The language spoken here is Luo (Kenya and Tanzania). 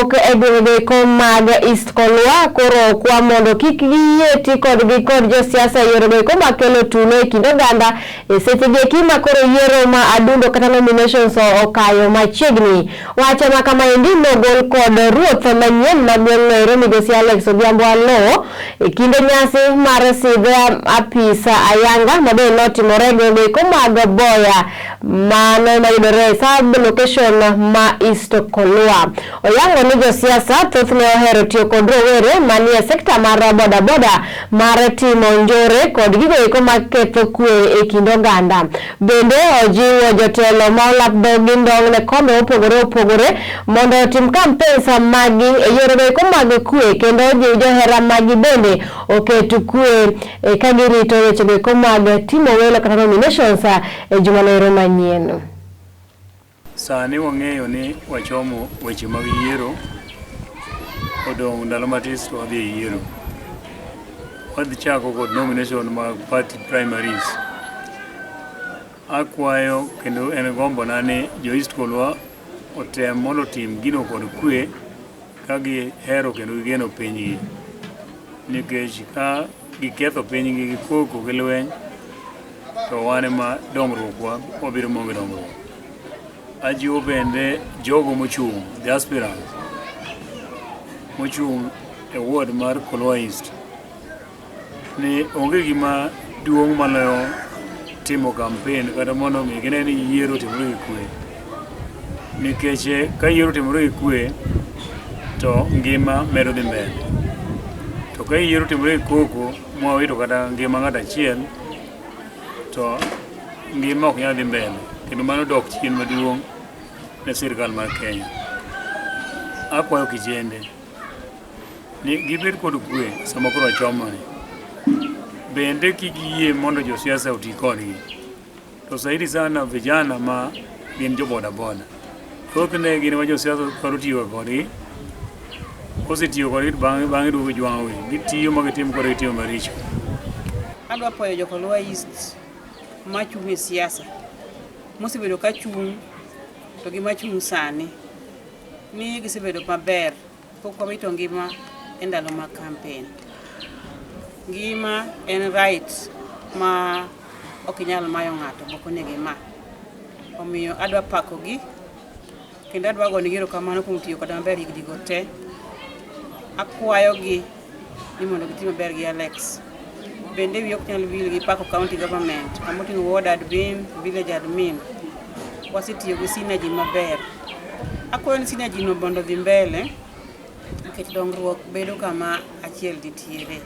mawuok e gwenge mag East Kolwa koro kwa mondo kik giyie Tikodgi kod Josiasa yore ko makelo tulo e kind oganda e seche gi ma koro yiero ma adundo kata nominations okayo machiegni. Wacha ma kama endi nogol kod ruoth manyien ma gweng' Migosi Alex Odhiambo Alo e kinde nyasi mar sidho apisa ayanga ma be notimore gwenge ko mag Boya mano mayudore sub location ma East Kolwa. Oyango ni Josiasa thothne ohero tiyo kod rowere manie sekta mar boda boda mar timo njore kod gigo eko maketho kwe e kind oganda. Bende ojiwo jotelo ma olap dhogi ndong ne kombe opogore mondo otim campaigns magi e yore eko mag kwe kendo ojiwo johera magi bende oketo kwe ka girito weche eko mag timo welo kata nominations e juma manyien. Sani wang'eyo ni wachomo weche mag yiero odong' ndalo matis to wadhi yiero. Wadhi chako kod nomination mag party primaries. Akwayo kendo en gombo na ni jo East Kolwa otem mondo tim gino kod kwe ka gihero kendo gigeno pinygi. Nikech ka giketho pinygi gi koko gi lweny to wane ma dongruokwa obiro monge dongruok. Ajiwo bende jogo mochung' the aspirants mochung' e ward mar Kolwa East ni onge gima duong' maloyo timo campaign kata mondo gine ni yiero timore gi kwe. Nikech ka yiero timore gi kwe to ngima medo dhi mbele. To ka yiero timore gi koko mwawito kata ngima ng'ato achiel to ngima ok nyal dhi mbele kendo mano dok chien maduong' ne sirkal mar Kenya. Akwayo kijende ni gibed kod kwe sama koro achomoni. Bende kik yie mondo Josiasa oti kodgi. To saidi sana vijana ma gin jo boda boda. Thothne gin ma Josiasa paro tiyo kodgi. Kosetiyo kodgi bang'e duogo jwang'o wi. Gitiyo ma gitimo kodgi tiyo maricho. Adwa puoyo jo Kolwa East machung' e siasa mosebedo ka chung' to gima chung' sani ni gisebedo maber pok wamito ngima e ndalo mag campaign. Ngima en right ma ok inyal mayo ng'ato moko onego ima. Omiyo adwa pakogi kendo adwa gone giro kamano kuom tiyo kod maber higni go te. Akwayogi ni mondo gitim maber gi Alex. Bende wi ok nyal wil gi pako county government kamoting'o ward admin, village admin. Wasetiyo gi synergy maber. Akwayo ni synergy no mondo dhi mbele nikech dongruok bedo kama achiel nitiere.